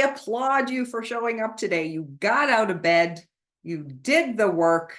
applaud you for showing up today. You got out of bed, you did the work,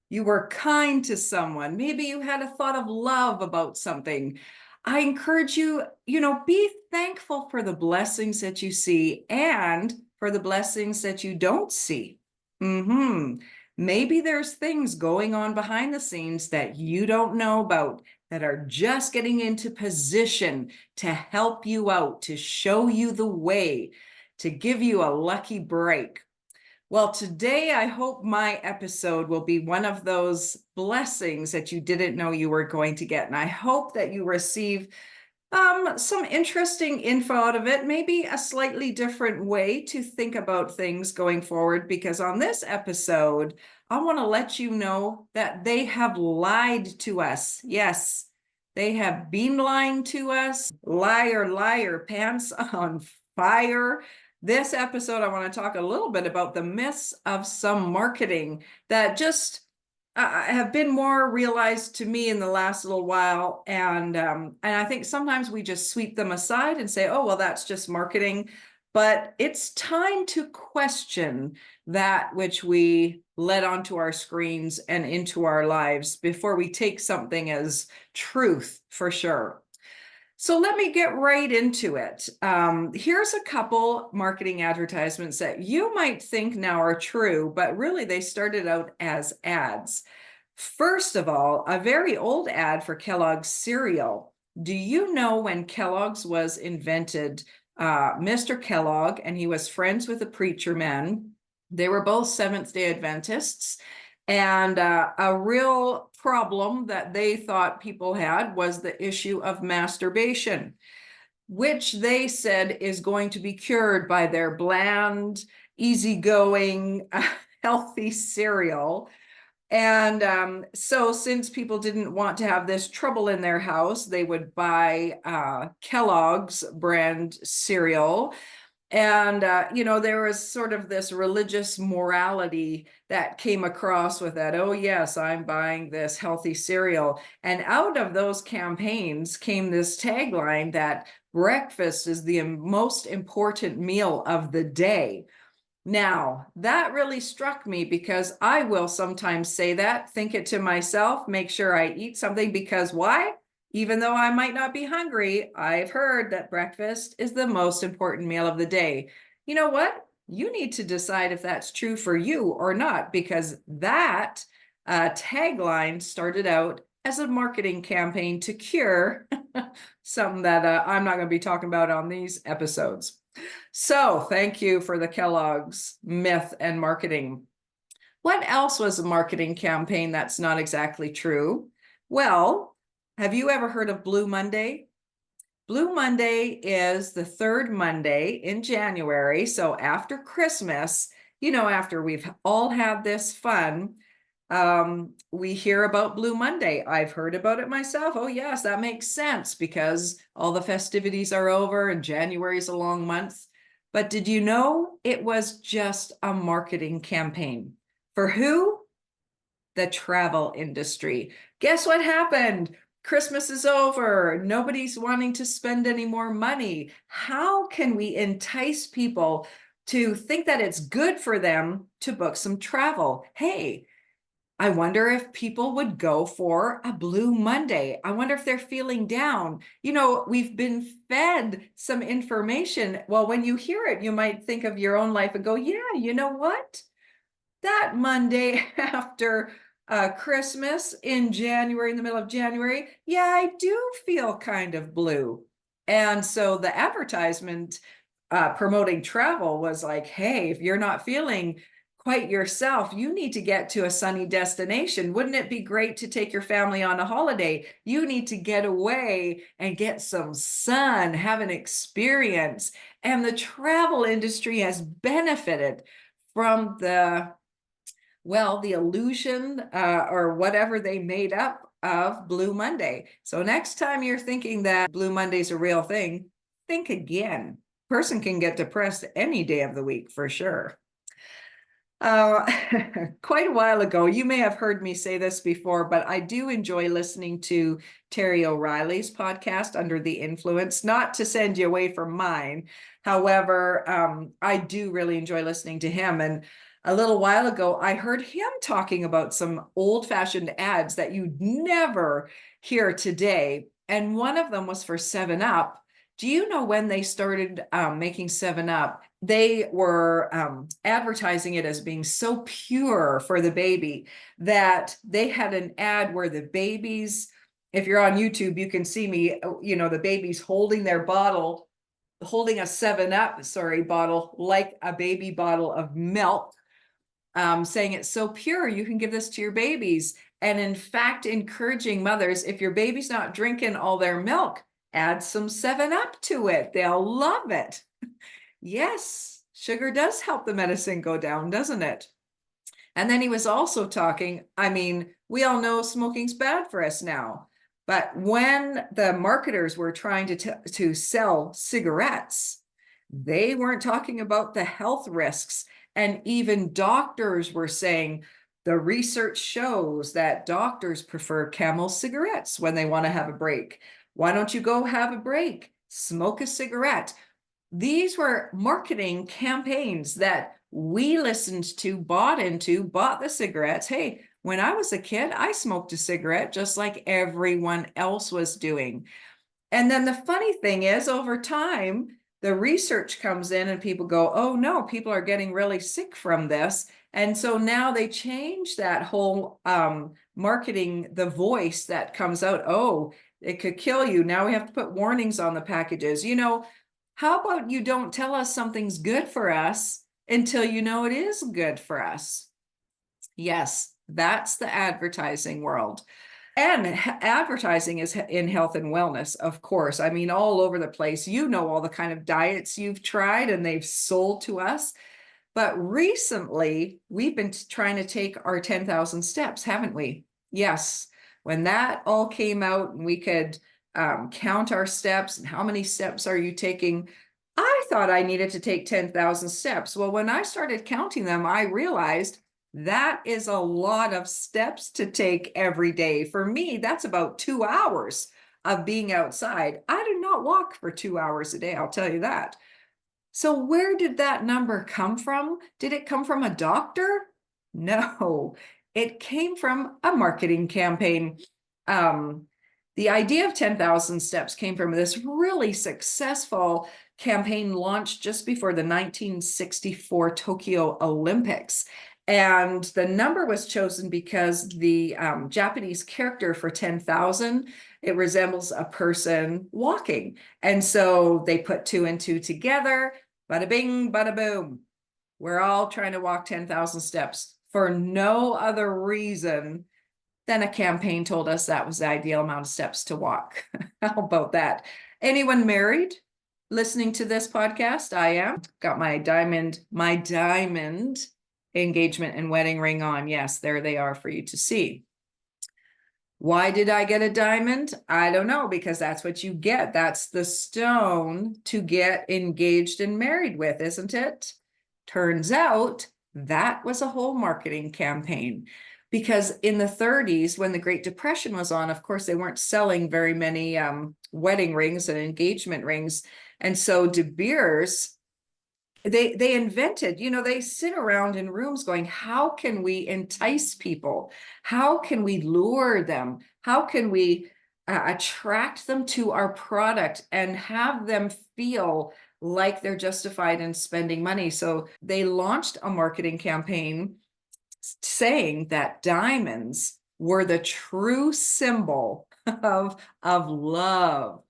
you were kind to someone. Maybe you had a thought of love about something. I encourage you, be thankful for the blessings that you see and for the blessings that you don't see. Maybe there's things going on behind the scenes that you don't know about that are just getting into position to help you out, to show you the way, to give you a lucky break. Well, today I hope my episode will be one of those blessings that you didn't know you were going to get. And I hope that you receive some interesting info out of it, maybe a slightly different way to think about things going forward, because on this episode, I want to let you know that they have lied to us. Yes, they have been lying to us. Liar, liar, pants on fire. This episode, I want to talk a little bit about the myths of some marketing that just have been more realized to me in the last little while. And I think sometimes we just sweep them aside and say, oh, well, that's just marketing. But it's time to question that which we let onto our screens and into our lives before we take something as truth for sure. So let me get right into it. Here's a couple marketing advertisements that you might think now are true, but really they started out as ads. First of all, a very old ad for Kellogg's cereal. Do you know when Kellogg's was invented? Mr. Kellogg, and he was friends with a preacher man. They were both Seventh-day Adventists. And a real problem that they thought people had was the issue of masturbation, which they said is going to be cured by their bland, easygoing, healthy cereal. And so since people didn't want to have this trouble in their house, they would buy Kellogg's brand cereal. And, there was sort of this religious morality that came across with that. Oh, yes, I'm buying this healthy cereal. And out of those campaigns came this tagline that breakfast is the most important meal of the day. Now, that really struck me because I will sometimes say that, think it to myself, make sure I eat something, because why? Even though I might not be hungry, I've heard that breakfast is the most important meal of the day. You know what? You need to decide if that's true for you or not, because that tagline started out as a marketing campaign to cure something that I'm not going to be talking about on these episodes. So thank you for the Kellogg's myth and marketing. What else was a marketing campaign that's not exactly true? Well, have you ever heard of Blue Monday? Blue Monday is the third Monday in January. So after Christmas, after we've all had this fun, we hear about Blue Monday. I've heard about it myself. Oh, yes, that makes sense because all the festivities are over and January is a long month. But did you know it was just a marketing campaign? For who? The travel industry. Guess what happened? Christmas is over. Nobody's wanting to spend any more money. How can we entice people to think that it's good for them to book some travel? Hey, I wonder if people would go for a Blue Monday. I wonder if they're feeling down. We've been fed some information. Well, when you hear it, you might think of your own life and go, yeah, you know what? That Monday after Christmas in January, in the middle of January, yeah, I do feel kind of blue. And so the advertisement promoting travel was like, hey, if you're not feeling quite yourself, you need to get to a sunny destination. Wouldn't it be great to take your family on a holiday? You need to get away and get some sun, have an experience. And the travel industry has benefited from the illusion or whatever they made up of Blue Monday. So next time you're thinking that Blue Monday's a real thing, think again. Person can get depressed any day of the week for sure. Uh, quite a while ago, you may have heard me say this before, but I do enjoy listening to Terry O'Reilly's podcast, Under the Influence, not to send you away from mine. However, I do really enjoy listening to him. And a little while ago, I heard him talking about some old-fashioned ads that you'd never hear today. And one of them was for 7-Up. Do you know when they started making 7-Up? They were advertising it as being so pure for the baby that they had an ad where the babies, if you're on YouTube, you can see me, the babies holding their bottle, holding a 7-Up, bottle, like a baby bottle of milk, saying it's so pure, you can give this to your babies. And in fact, encouraging mothers, if your baby's not drinking all their milk, add some 7-Up to it. They'll love it. Yes, sugar does help the medicine go down, doesn't it? And then he was also talking, we all know smoking's bad for us now, but when the marketers were trying to sell cigarettes, they weren't talking about the health risks. And even doctors were saying, the research shows that doctors prefer Camel cigarettes when they want to have a break. Why don't you go have a break? Smoke a cigarette. These were marketing campaigns that we listened to, bought the cigarettes. Hey, when I was a kid, I smoked a cigarette just like everyone else was doing. And then the funny thing is, over time, the research comes in and people go, oh no, people are getting really sick from this. And so now they change that whole marketing, the voice that comes out, oh, it could kill you. Now we have to put warnings on the packages. How about you don't tell us something's good for us until you know it is good for us? Yes, that's the advertising world. And advertising is in health and wellness, of course. All over the place. All the kind of diets you've tried and they've sold to us. But recently, we've been trying to take our 10,000 steps, haven't we? Yes. When that all came out and we could count our steps and how many steps are you taking, I thought I needed to take 10,000 steps. Well, when I started counting them, I realized that is a lot of steps to take every day. For me, that's about 2 hours of being outside. I do not walk for 2 hours a day, I'll tell you that. So where did that number come from? Did it come from a doctor? No, it came from a marketing campaign. The idea of 10,000 steps came from this really successful campaign launched just before the 1964 Tokyo Olympics. And the number was chosen because the Japanese character for 10,000, it resembles a person walking. And so they put 2 and 2 together, bada bing, bada boom. We're all trying to walk 10,000 steps for no other reason than a campaign told us that was the ideal amount of steps to walk. How about that? Anyone married listening to this podcast? I am. Got my diamond engagement and wedding ring on. Yes, there they are for you to see. Why did I get a diamond? I don't know, because that's what you get. That's the stone to get engaged and married with, isn't it? Turns out that was a whole marketing campaign, because in the 30s, when the Great Depression was on, of course, they weren't selling very many wedding rings and engagement rings. And so De Beers, they invented, they sit around in rooms going, how can we entice people? How can we lure them? How can we attract them to our product and have them feel like they're justified in spending money? So they launched a marketing campaign saying that diamonds were the true symbol of love.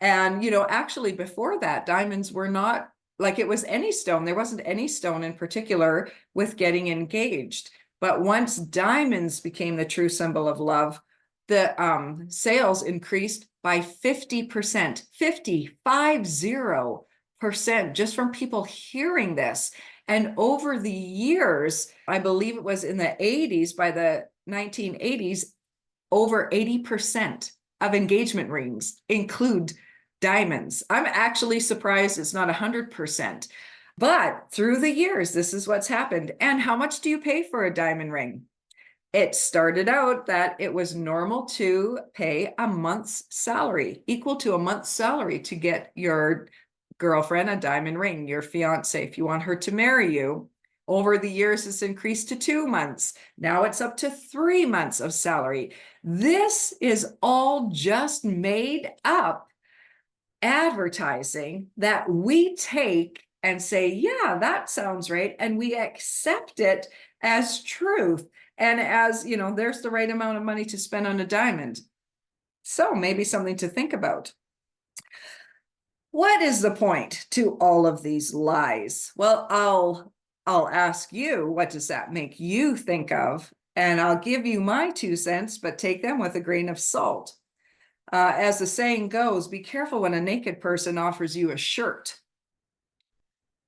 And, actually before that, diamonds were not like it was any stone. There wasn't any stone in particular with getting engaged. But once diamonds became the true symbol of love, the sales increased by 50%, 50% just from people hearing this. And over the years, I believe it was in the 80s, by the 1980s, over 80% of engagement rings include diamonds. I'm actually surprised it's not 100%. But through the years, this is what's happened. And how much do you pay for a diamond ring? It started out that it was normal to pay a month's salary, equal to a month's salary, to get your girlfriend a diamond ring, your fiance, if you want her to marry you. Over the years, it's increased to 2 months. Now it's up to 3 months of salary. This is all just made up advertising that we take and say, yeah, that sounds right. And we accept it as truth. And as, you know, there's the right amount of money to spend on a diamond. So maybe something to think about. What is the point to all of these lies? Well, I'll ask you, what does that make you think of? And I'll give you my 2 cents, but take them with a grain of salt. As the saying goes, be careful when a naked person offers you a shirt.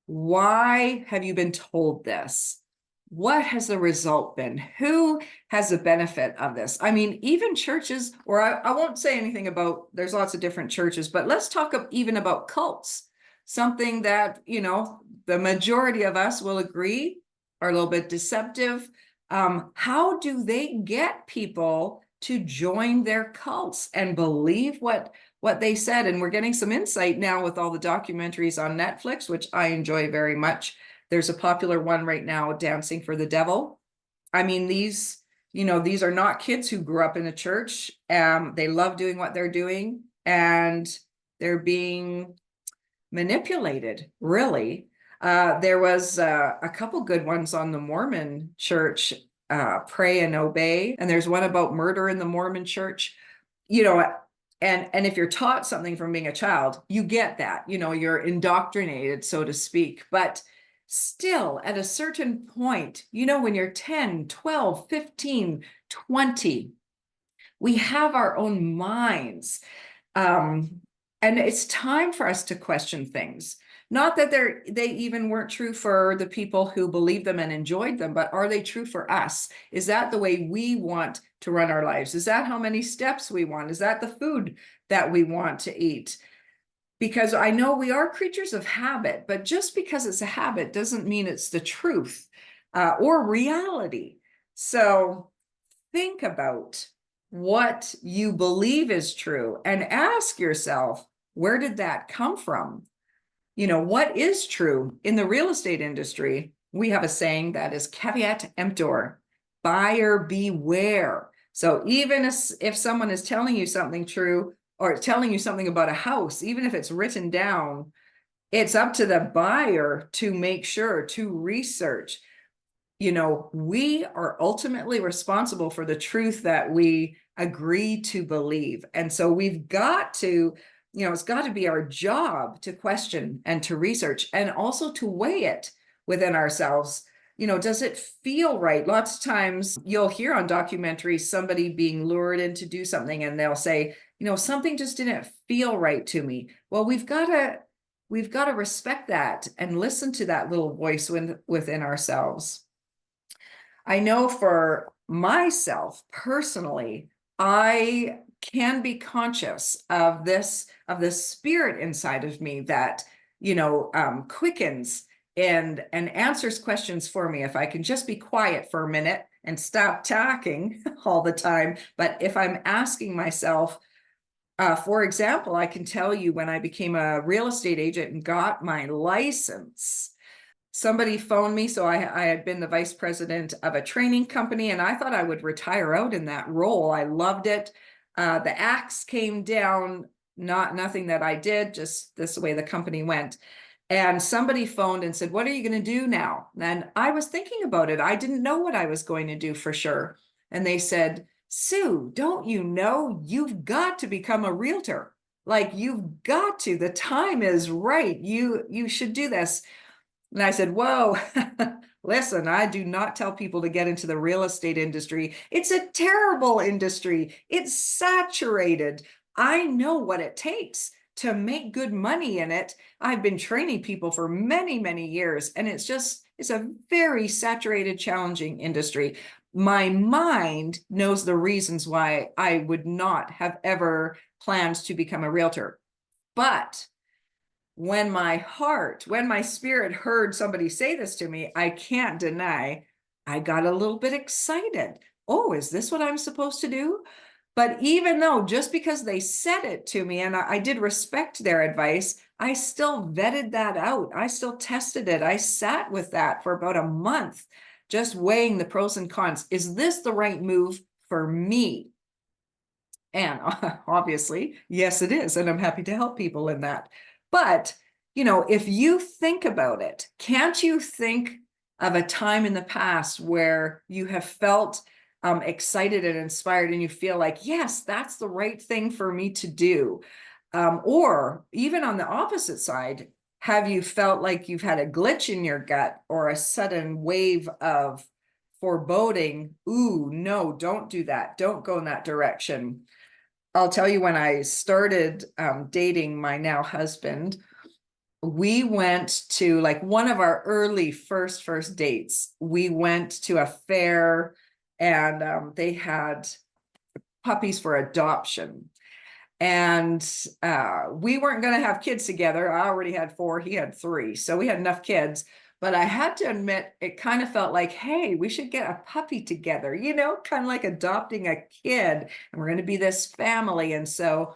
Why have you been told this? What has the result been? Who has the benefit of this? I mean, even churches, or I won't say anything about, there's lots of different churches, but let's talk even about cults. Something that, you know, the majority of us will agree are a little bit deceptive. How do they get people to join their cults and believe what they said? And we're getting some insight now with all the documentaries on Netflix, which I enjoy very much. There's a popular one right now, Dancing for the Devil. I mean, these, you know, these are not kids who grew up in a church. They love doing what they're doing, and they're being manipulated, really. There was a couple good ones on the Mormon church, Pray and Obey, and there's one about murder in the Mormon church. You know, and if you're taught something from being a child, you get that, you know, you're indoctrinated, so to speak. But still, at a certain point, you know, when you're 10, 12, 15, 20, we have our own minds. And it's time for us to question things. Not that they even weren't true for the people who believed them and enjoyed them, but are they true for us? Is that the way we want to run our lives? Is that how many steps we want? Is that the food that we want to eat? Because I know we are creatures of habit, but just because it's a habit doesn't mean it's the truth or reality. So think about what you believe is true and ask yourself, where did that come from? You know, what is true? In the real estate industry, we have a saying that is caveat emptor, buyer beware. So even if someone is telling you something true or telling you something about a house, even if it's written down, it's up to the buyer to make sure to research. You know, we are ultimately responsible for the truth that we agree to believe. And so we've got to, you know, it's got to be our job to question and to research and also to weigh it within ourselves. You know, does it feel right? Lots of times you'll hear on documentaries somebody being lured in to do something and they'll say, you know, something just didn't feel right to me. Well, we've got to respect that and listen to that little voice within ourselves. I know for myself personally, I can be conscious of the spirit inside of me that, you know, quickens and answers questions for me. If I can just be quiet for a minute and stop talking all the time. But if I'm asking myself, for example, I can tell you when I became a real estate agent and got my license, somebody phoned me. So I had been the vice president of a training company, and I thought I would retire out in that role. I loved it. The axe came down, nothing that I did, just this way the company went. And somebody phoned and said, what are you going to do now? And I was thinking about it. I didn't know what I was going to do for sure. And they said, Sue, don't you know you've got to become a realtor? Like, you've got to, the time is right. You should do this. And I said, whoa, listen, I do not tell people to get into the real estate industry. It's a terrible industry. It's saturated. I know what it takes to make good money in it. I've been training people for many, many years, and it's a very saturated, challenging industry. My mind knows the reasons why I would not have ever planned to become a realtor. But when my spirit heard somebody say this to me, I can't deny, I got a little bit excited. Oh, is this what I'm supposed to do? But even though just because they said it to me and I did respect their advice, I still vetted that out. I still tested it. I sat with that for about a month, just weighing the pros and cons. Is this the right move for me? And obviously, yes, it is. And I'm happy to help people in that. But, if you think about it, can't you think of a time in the past where you have felt excited and inspired and you feel like, yes, that's the right thing for me to do? Or even on the opposite side, have you felt like you've had a glitch in your gut or a sudden wave of foreboding? Ooh, no, don't do that. Don't go in that direction. I'll tell you, when I started dating my now husband, we went to, like, one of our early first dates. We went to a fair and they had puppies for adoption. And we weren't going to have kids together. I already had 4, he had 3. So we had enough kids. But I had to admit, it kind of felt like, hey, we should get a puppy together, kind of like adopting a kid. And we're going to be this family. And so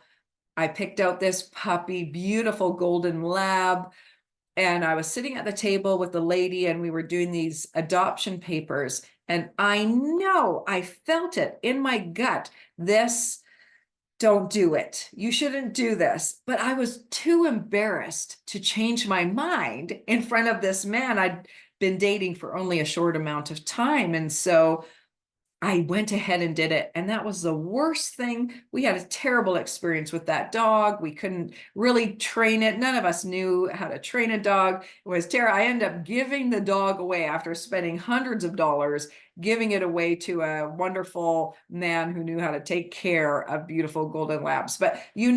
I picked out this puppy, beautiful golden lab. And I was sitting at the table with the lady and we were doing these adoption papers. And I felt it in my gut. Don't do it. You shouldn't do this. But I was too embarrassed to change my mind in front of this man I'd been dating for only a short amount of time. And so I went ahead and did it. And that was the worst thing. We had a terrible experience with that dog. We couldn't really train it. None of us knew how to train a dog. It was terrible. I ended up giving the dog away after spending hundreds of dollars, giving it away to a wonderful man who knew how to take care of beautiful golden labs. But when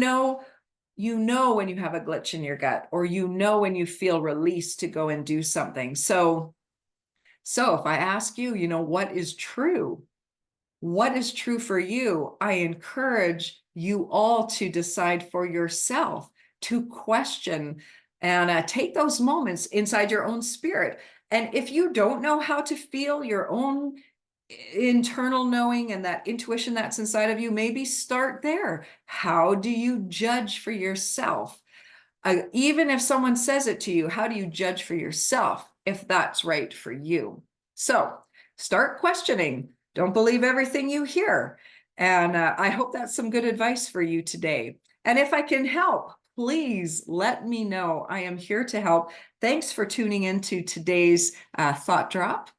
you have a glitch in your gut, or when you feel released to go and do something. So if I ask you, what is true? What is true for you? I encourage you all to decide for yourself, to question and take those moments inside your own spirit. And if you don't know how to feel your own internal knowing and that intuition that's inside of you, maybe start there. How do you judge for yourself? Even if someone says it to you, how do you judge for yourself if that's right for you? So start questioning. Don't believe everything you hear. And I hope that's some good advice for you today. And if I can help, please let me know. I am here to help. Thanks for tuning into today's Thought Drop.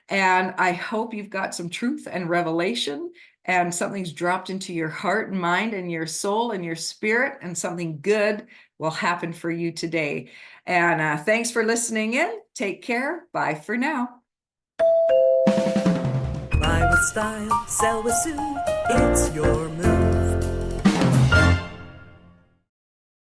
And I hope you've got some truth and revelation, and something's dropped into your heart and mind and your soul and your spirit, and something good will happen for you today. And thanks for listening in. Take care. Bye for now. Buy with style, sell with Sue. It's your move.